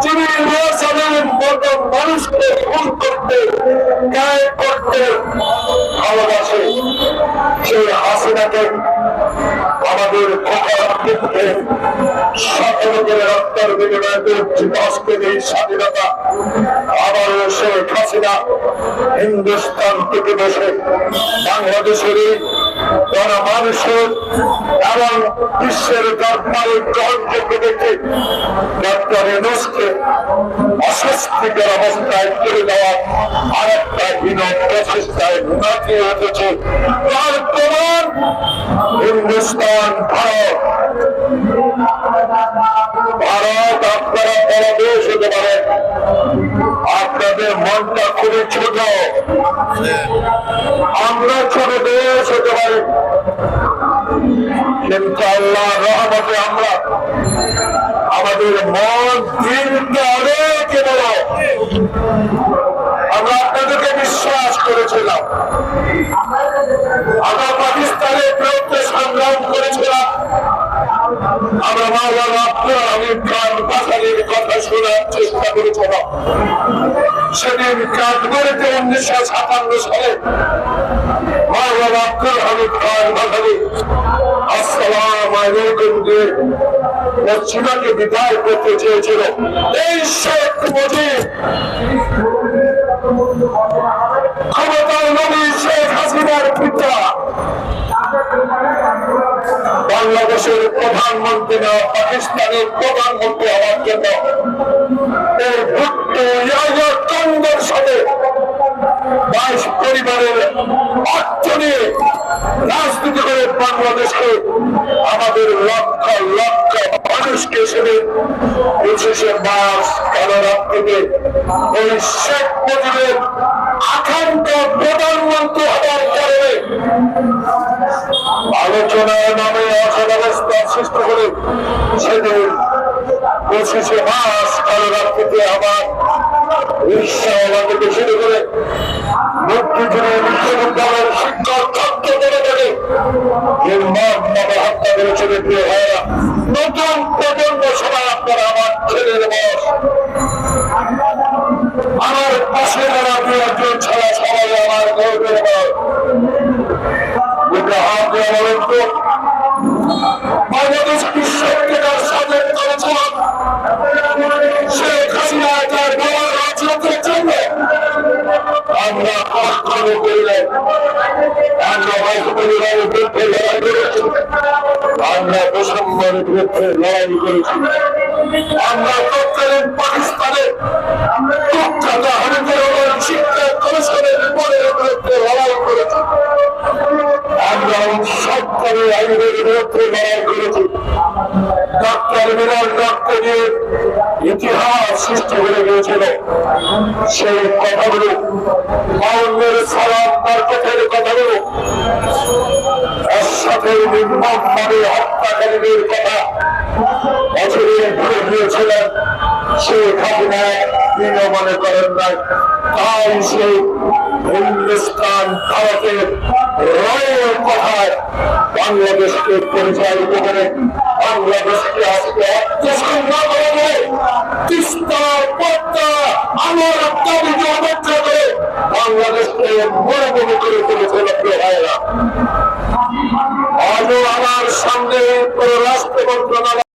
যিনি মানুষকে খুন করতে গায়ে করতে ভালোবাসে, সেই হাসিনাকে আমাদের সকলকে রক্তের বিনিময়ে আজকের এই স্বাধীনতা আবারও শেখ হাসিনা হিন্দুস্তান থেকে বসে বাংলাদেশের গণমানুষের এবং বিশ্বের দরবারে গ্রহণযোগ্য দেখে ডক্টর ইউনূসকে অস্বস্তিকর অবস্থায় তুলে দেওয়া আর একটা হীন প্রচেষ্টায় নাচিয়ে উঠেছে। তার প্রমাণ হিন্দুস্তান ভারত আপনারা বড় দেশ হতে পারেন, আপনাদের মনটা খুবই ছোট, আমরা ছোট দেশ হতে পারি, কিন্তু আল্লাহ রহমতে আমরা আমাদের মন দিনকে অনেক বড়। আমরা আপনাদেরকে বিশ্বাস করেছিলাম, আমরা পাকিস্তানের বিরুদ্ধে সংগ্রাম করেছিলাম, আমরা মাওলানা আব্দুল হামিদ খান ভাসানীর কথা শোনার চেষ্টা করেছিলাম। সেদিন কাঠগড়িতে 1957 সালে মাওলানা আব্দুল হামিদ খান ভাসানী আসসালামু আলাইকুম দিয়ে পশ্চিমাকে বিদায় করতে চেয়েছিল। এই শেখ মুজিব ক্ষমতার নবী শেখ হাসিনার পিতা বাংলাদেশের প্রধানমন্ত্রী না পাকিস্তানের প্রধানমন্ত্রী হওয়ার জন্য এই ভুট্টো ইয়াহিয়া টন্ডার সাথে 22 পরিবারের অর্থ নিয়ে রাজনীতি করে বাংলাদেশকে আমাদের লক্ষ লক্ষ মানুষকে সেদিন 25শে মার্চ কালো রাত্রিতে ওই শেখ মুজিবের আকাঙ্ক্ষ প্রধানমন্ত্রী হওয়ার কারণে আলোচনার নামে অচলাবস্থা সৃষ্টি করে সেদিন 25শে মার্চ কালো রাত্রিতে আমার রিক্সাওয়ালা থেকে শুরু করে মুক্তিযুদ্ধের বিশ্ববিদ্যালয়ের শিক্ষক ছাত্র করে থাকে নির্মমভাবে হত্যা করেছিলেন। প্রিয় ভাইয়েরা, নতুন প্রজন্ম সবাই আপনারা আমার ছেলের বয়স, আমার পাশে যারা 2-1 ছাড়া সবাই আমার গর্বের বয়স। বলেন তো বাংলাদেশ বিশ্বকে তার স্বাধীন করেছিলাম শেখ হাসিনা তার বাবার রাজনীতির জন্য আমরা কখনো করিলাম, আমরা পরিবারের বিরুদ্ধে লড়াই করেছি, আমরা বৈষম্যের বিরুদ্ধে লড়াই করেছি, আমরা তৎকালীন পাকিস্তানে কুখ্যাত হামিদুর রহমান শিক্ষা কমিশনের রিপোর্টের বিরুদ্ধে লড়াই করেছি, আমরা সরকারি আইনের বিরুদ্ধে লড়াই করেছি। ডক্টর মিনার রক্ত নিয়ে ইতিহাস সৃষ্টি হয়ে গিয়েছিল। সেই কথাগুলো মাউন্নের সালাম মার্কেটের কথাগুলো এরশাদের নির্মমভাবে হত্যাকারীদের কথা বছরের ভুলে গিয়েছিলেন। শেখ হাসিনা তিনি মনে করেন নাই, তাই সেই হিন্দুস্তান ভারতের রয়ের কথায় বাংলাদেশকে পরিচালিত করে বাংলাদেশকে আজকে আমার দাবিকে অপেক্ষা করে বাংলাদেশকে মরুভূমি করে তুলেছিল। আজও আমার সামনে রাষ্ট্র মন্ত্রণালয়